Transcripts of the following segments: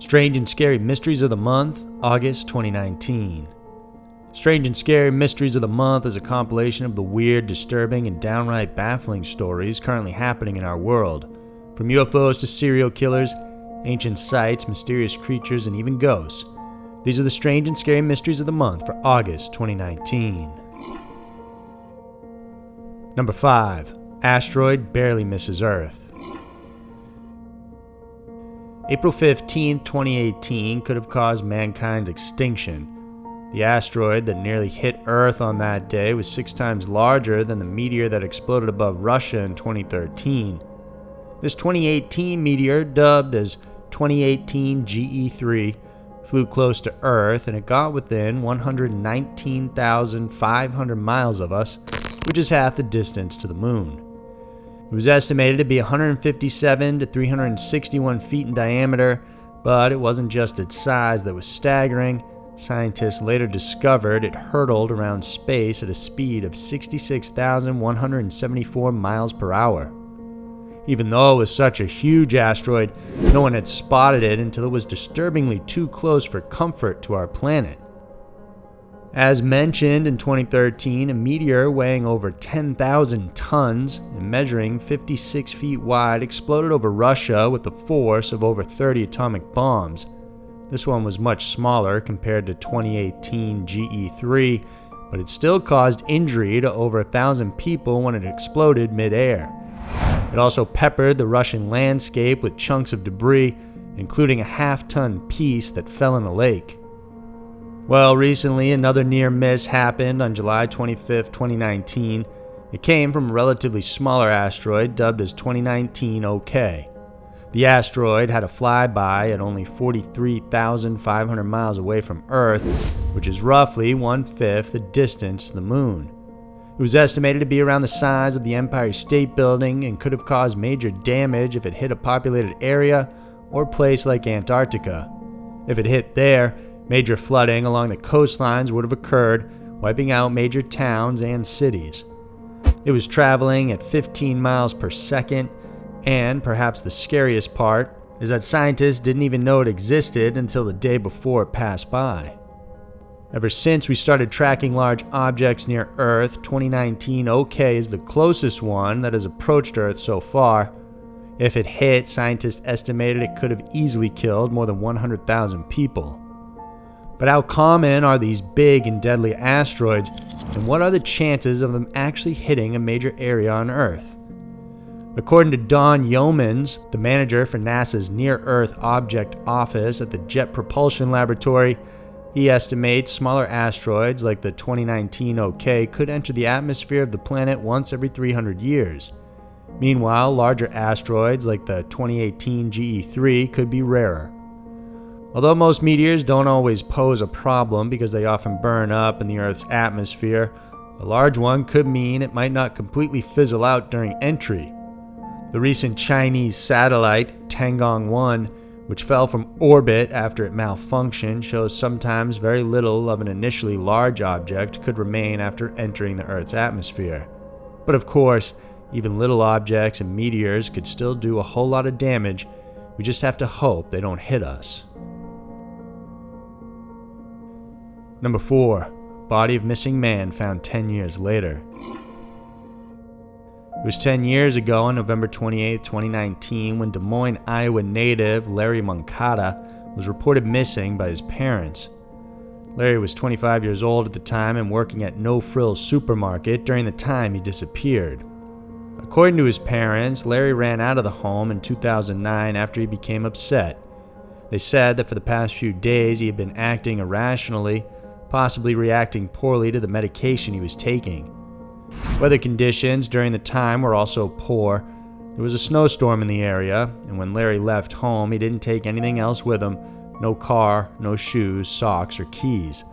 Strange and Scary Mysteries of the Month, August 2019. Strange and Scary Mysteries of the Month is a compilation of the weird, disturbing, and downright baffling stories currently happening in our world. From UFOs to serial killers, ancient sites, mysterious creatures, and even ghosts. These are the Strange and Scary Mysteries of the Month for August 2019. Number 5. Asteroid barely misses Earth. April 15, 2018 could have caused mankind's extinction. The asteroid that nearly hit Earth on that day was 6 times larger than the meteor that exploded above Russia in 2013. This 2018 meteor, dubbed as 2018 GE3, flew close to Earth and it got within 119,500 miles of us, which is half the distance to the moon. It was estimated to be 157 to 361 feet in diameter, but it wasn't just its size that was staggering. Scientists later discovered it hurtled around space at a speed of 66,174 miles per hour. Even though it was such a huge asteroid, no one had spotted it until it was disturbingly too close for comfort to our planet. As mentioned in 2013, a meteor weighing over 10,000 tons and measuring 56 feet wide exploded over Russia with the force of over 30 atomic bombs. This one was much smaller compared to 2018 GE3, but it still caused injury to over 1,000 people when it exploded mid-air. It also peppered the Russian landscape with chunks of debris, including a half-ton piece that fell in a lake. Well, recently another near miss happened on July 25, 2019. It came from a relatively smaller asteroid dubbed as 2019 OK. The asteroid had a flyby at only 43,500 miles away from Earth, which is roughly 1/5 the distance to the moon. It was estimated to be around the size of the Empire State Building and could have caused major damage if it hit a populated area or place like Antarctica. If it hit there, major flooding along the coastlines would have occurred, wiping out major towns and cities. It was traveling at 15 miles per second, and perhaps the scariest part is that scientists didn't even know it existed until the day before it passed by. Ever since we started tracking large objects near Earth, 2019 OK is the closest one that has approached Earth so far. If it hit, scientists estimated it could have easily killed more than 100,000 people. But how common are these big and deadly asteroids, and what are the chances of them actually hitting a major area on Earth? According to Don Yeomans, the manager for NASA's Near-Earth Object Office at the Jet Propulsion Laboratory, he estimates smaller asteroids like the 2019 OK could enter the atmosphere of the planet once every 300 years. Meanwhile, larger asteroids like the 2018 GE3 could be rarer. Although most meteors don't always pose a problem because they often burn up in the Earth's atmosphere, a large one could mean it might not completely fizzle out during entry. The recent Chinese satellite, Tiangong-1, which fell from orbit after it malfunctioned, shows sometimes very little of an initially large object could remain after entering the Earth's atmosphere. But of course, even little objects and meteors could still do a whole lot of damage. We just have to hope they don't hit us. Number 4. Body of missing man found 10 years later. It was 10 years ago on November 28, 2019, when Des Moines, Iowa native Larry Moncada was reported missing by his parents. Larry was 25 years old at the time and working at No Frills Supermarket during the time he disappeared. According to his parents, Larry ran out of the home in 2009 after he became upset. They said that for the past few days he had been acting irrationally, possibly reacting poorly to the medication he was taking. Weather conditions during the time were also poor. There was a snowstorm in the area, and when Larry left home, he didn't take anything else with him. No car, no shoes, socks, or keys.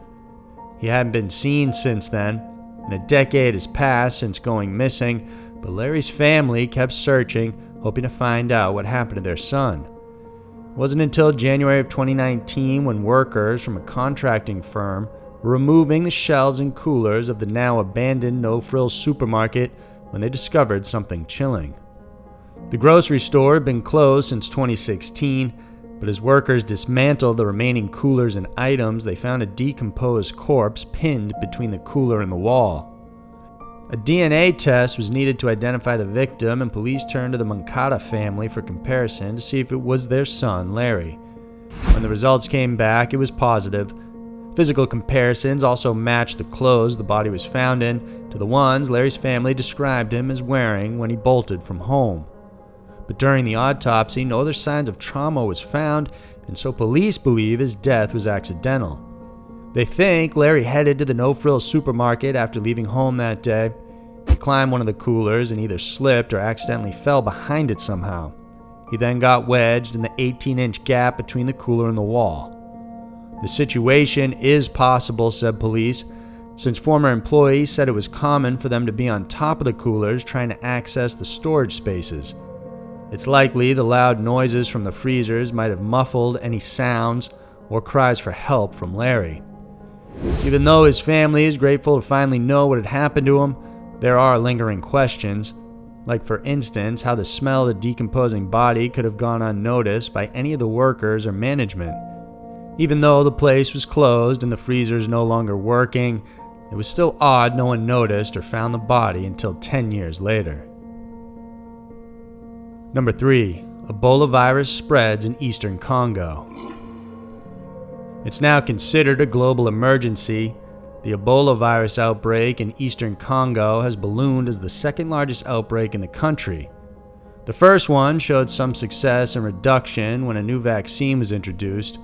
He hadn't been seen since then, and a decade has passed since going missing, but Larry's family kept searching, hoping to find out what happened to their son. It wasn't until January of 2019 when workers from a contracting firm were removing the shelves and coolers of the now abandoned No Frills Supermarket when they discovered something chilling. The grocery store had been closed since 2016. But as workers dismantled the remaining coolers and items, they found a decomposed corpse pinned between the cooler and the wall. A DNA test was needed to identify the victim, and police turned to the Moncada family for comparison to see if it was their son, Larry. When the results came back, it was positive. Physical comparisons also matched the clothes the body was found in to the ones Larry's family described him as wearing when he bolted from home. But during the autopsy, no other signs of trauma was found, and so police believe his death was accidental. They think Larry headed to the No Frills Supermarket after leaving home that day. He climbed one of the coolers and either slipped or accidentally fell behind it somehow. He then got wedged in the 18-inch gap between the cooler and the wall. The situation is possible, said police, since former employees said it was common for them to be on top of the coolers trying to access the storage spaces. It's likely the loud noises from the freezers might have muffled any sounds or cries for help from Larry. Even though his family is grateful to finally know what had happened to him, there are lingering questions, like for instance how the smell of the decomposing body could have gone unnoticed by any of the workers or management. Even though the place was closed and the freezers no longer working, it was still odd no one noticed or found the body until 10 years later. Number 3. Ebola virus spreads in eastern Congo. It's now considered a global emergency. The Ebola virus outbreak in eastern Congo has ballooned as the second largest outbreak in the country. The first one showed some success and reduction when a new vaccine was introduced,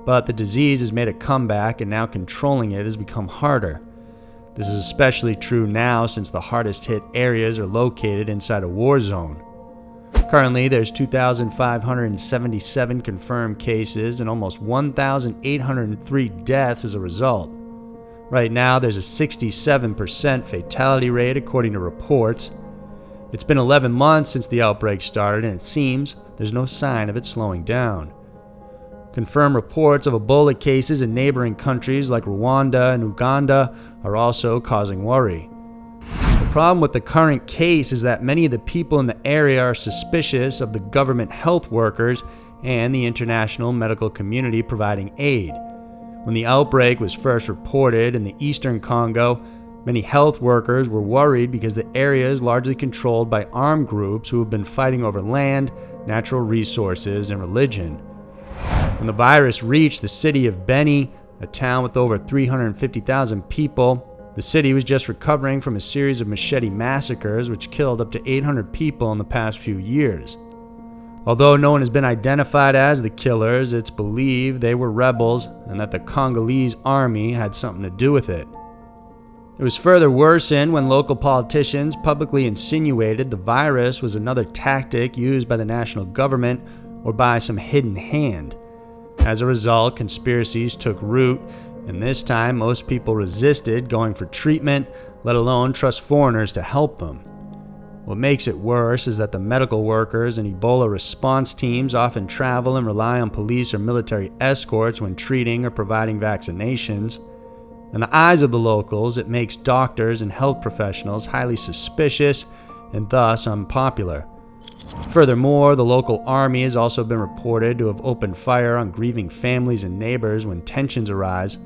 but the disease has made a comeback and now controlling it has become harder. This is especially true now since the hardest hit areas are located inside a war zone. Currently, there's 2,577 confirmed cases and almost 1,803 deaths as a result. Right now, there's a 67% fatality rate according to reports. It's been 11 months since the outbreak started, and it seems there's no sign of it slowing down. Confirmed reports of Ebola cases in neighboring countries like Rwanda and Uganda are also causing worry. The problem with the current case is that many of the people in the area are suspicious of the government health workers and the international medical community providing aid. When the outbreak was first reported in the eastern Congo, many health workers were worried because the area is largely controlled by armed groups who have been fighting over land, natural resources, and religion. When the virus reached the city of Beni, a town with over 350,000 people, the city was just recovering from a series of machete massacres which killed up to 800 people in the past few years. Although no one has been identified as the killers, it's believed they were rebels and that the Congolese army had something to do with it. It was further worsened when local politicians publicly insinuated the virus was another tactic used by the national government or by some hidden hand. As a result, conspiracies took root, and this time most people resisted going for treatment, let alone trust foreigners to help them. What makes it worse is that the medical workers and Ebola response teams often travel and rely on police or military escorts when treating or providing vaccinations. In the eyes of the locals, it makes doctors and health professionals highly suspicious and thus unpopular. Furthermore, the local army has also been reported to have opened fire on grieving families and neighbors when tensions arise.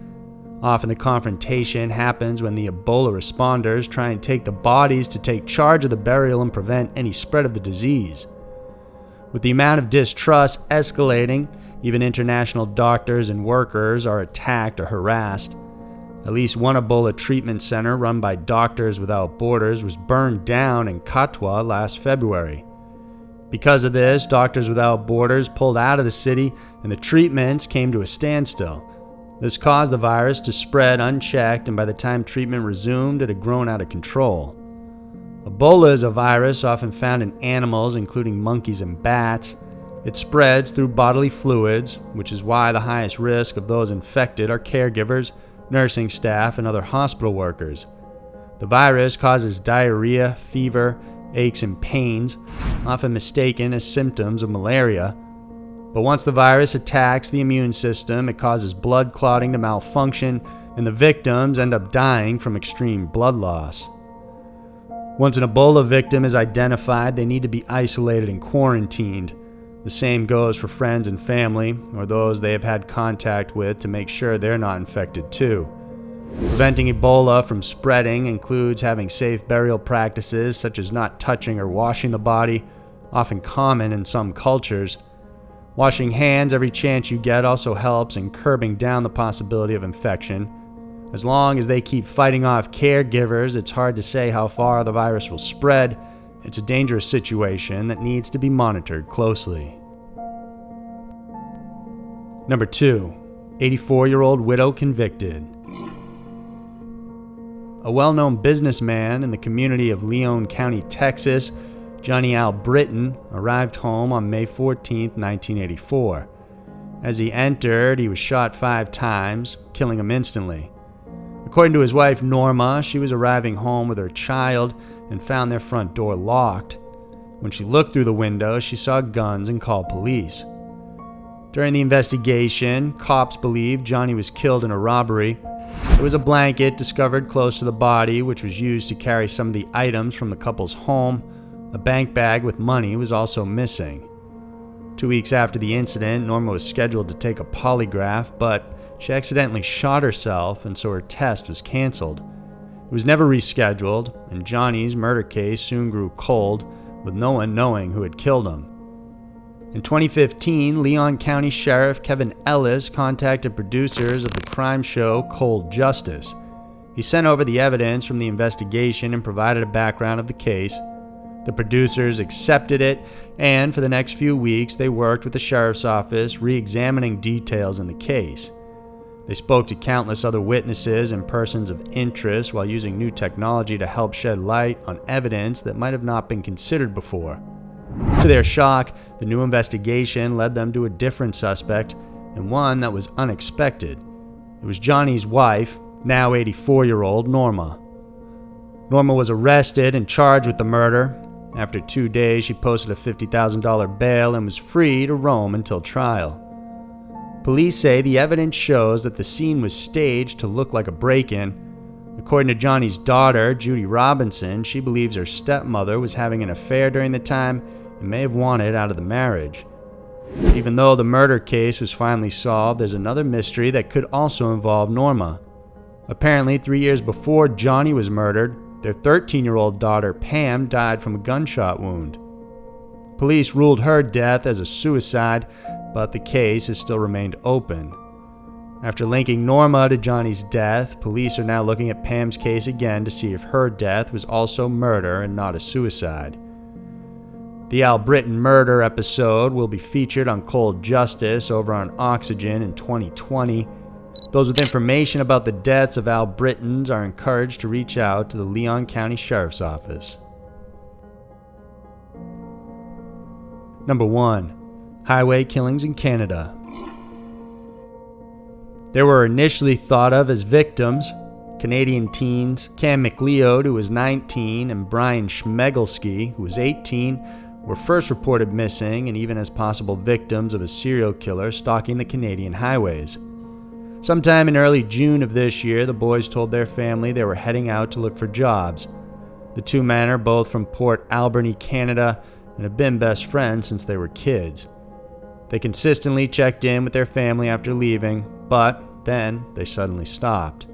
Often the confrontation happens when the Ebola responders try and take the bodies to take charge of the burial and prevent any spread of the disease. With the amount of distrust escalating, even international doctors and workers are attacked or harassed. At least one Ebola treatment center run by Doctors Without Borders was burned down in Katwa last February. Because of this, Doctors Without Borders pulled out of the city and the treatments came to a standstill. This caused the virus to spread unchecked, and by the time treatment resumed, it had grown out of control. Ebola is a virus often found in animals, including monkeys and bats. It spreads through bodily fluids, which is why the highest risk of those infected are caregivers, nursing staff, and other hospital workers. The virus causes diarrhea, fever, aches, and pains, often mistaken as symptoms of malaria. But once the virus attacks the immune system, it causes blood clotting to malfunction, and the victims end up dying from extreme blood loss. Once an Ebola victim is identified, they need to be isolated and quarantined. The same goes for friends and family, or those they have had contact with, to make sure they're not infected too. Preventing Ebola from spreading includes having safe burial practices such as not touching or washing the body, often common in some cultures. Washing hands every chance you get also helps in curbing down the possibility of infection. As long as they keep fighting off caregivers, it's hard to say how far the virus will spread. It's a dangerous situation that needs to be monitored closely. Number 2. 84-year-old widow convicted. A well-known businessman in the community of Leon County, Texas, Johnny Al Britton, arrived home on May 14, 1984. As he entered, he was shot 5 times, killing him instantly. According to his wife Norma, she was arriving home with her child and found their front door locked. When she looked through the window, she saw guns and called police. During the investigation, cops believed Johnny was killed in a robbery. There was a blanket discovered close to the body, which was used to carry some of the items from the couple's home. A bank bag with money was also missing. 2 weeks after the incident, Norma was scheduled to take a polygraph, but she accidentally shot herself, and so her test was canceled. It was never rescheduled, and Johnny's murder case soon grew cold, with no one knowing who had killed him. In 2015, Leon County Sheriff Kevin Ellis contacted producers of the crime show Cold Justice. He sent over the evidence from the investigation and provided a background of the case. The producers accepted it, and for the next few weeks they worked with the sheriff's office, re-examining details in the case. They spoke to countless other witnesses and persons of interest while using new technology to help shed light on evidence that might have not been considered before. To their shock, the new investigation led them to a different suspect, and one that was unexpected. It was Johnny's wife, now 84-year-old Norma. Norma was arrested and charged with the murder. After 2 days, she posted a $50,000 bail and was free to roam until trial. Police say the evidence shows that the scene was staged to look like a break-in. According to Johnny's daughter, Judy Robinson, she believes her stepmother was having an affair during the time and may have wanted out of the marriage. Even though the murder case was finally solved, there's another mystery that could also involve Norma. Apparently, 3 years before Johnny was murdered, their 13-year-old daughter Pam died from a gunshot wound. Police ruled her death as a suicide, but the case has still remained open. After linking Norma to Johnny's death, police are now looking at Pam's case again to see if her death was also murder and not a suicide. The Al Britton murder episode will be featured on Cold Justice over on Oxygen in 2020. Those with information about the deaths of Al Brittons are encouraged to reach out to the Leon County Sheriff's Office. Number 1. Highway killings in Canada. They were initially thought of as victims. Canadian teens Cam McLeod, who was 19, and Brian Schmegelski, who was 18, were first reported missing and even as possible victims of a serial killer stalking the Canadian highways. Sometime in early June of this year, the boys told their family they were heading out to look for jobs. The two men are both from Port Alberni, Canada, and have been best friends since they were kids. They consistently checked in with their family after leaving, but then they suddenly stopped.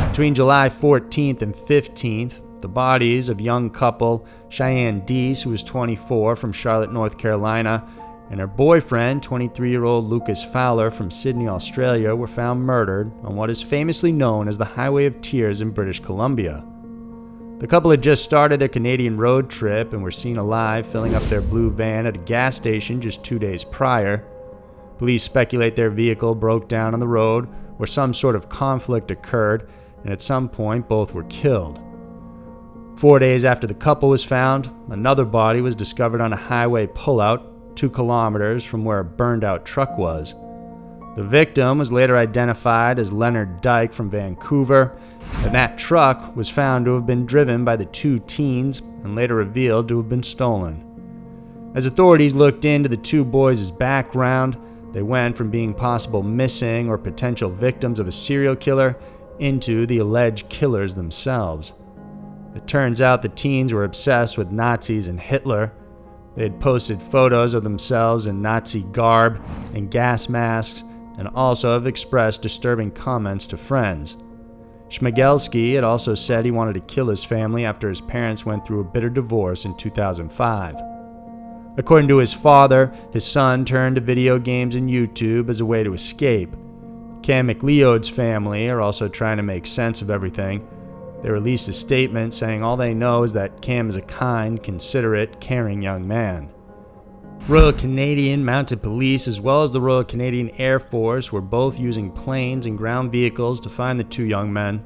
Between July 14th and 15th, the bodies of young couple Cheyenne Deese, who was 24, from Charlotte, North Carolina, and her boyfriend, 23-year-old Lucas Fowler from Sydney, Australia, were found murdered on what is famously known as the Highway of Tears in British Columbia. The couple had just started their Canadian road trip and were seen alive filling up their blue van at a gas station just 2 days prior. Police speculate their vehicle broke down on the road where some sort of conflict occurred, and at some point both were killed. 4 days after the couple was found, another body was discovered on a highway pullout 2 kilometers from where a burned-out truck was. The victim was later identified as Leonard Dyke from Vancouver, and that truck was found to have been driven by the 2 teens and later revealed to have been stolen. As authorities looked into the 2 boys' background, they went from being possible missing or potential victims of a serial killer into the alleged killers themselves. It turns out the teens were obsessed with Nazis and Hitler. They had posted photos of themselves in Nazi garb and gas masks, and also have expressed disturbing comments to friends. Schmegelski had also said he wanted to kill his family after his parents went through a bitter divorce in 2005. According to his father, his son turned to video games and YouTube as a way to escape. Cam McLeod's family are also trying to make sense of everything. They released a statement saying all they know is that Cam is a kind, considerate, caring young man. Royal Canadian Mounted Police as well as the Royal Canadian Air Force were both using planes and ground vehicles to find the two young men.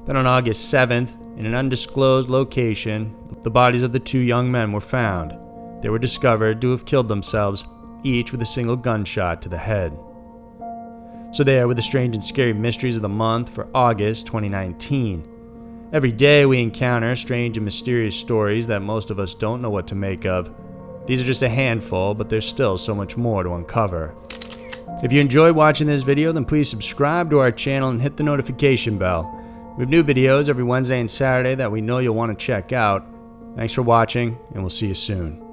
Then on August 7th, in an undisclosed location, the bodies of the two young men were found. They were discovered to have killed themselves, each with a single gunshot to the head. So there were the strange and scary mysteries of the month for August 2019. Every day we encounter strange and mysterious stories that most of us don't know what to make of. These are just a handful, but there's still so much more to uncover. If you enjoyed watching this video, then please subscribe to our channel and hit the notification bell. We have new videos every Wednesday and Saturday that we know you'll want to check out. Thanks for watching, and we'll see you soon.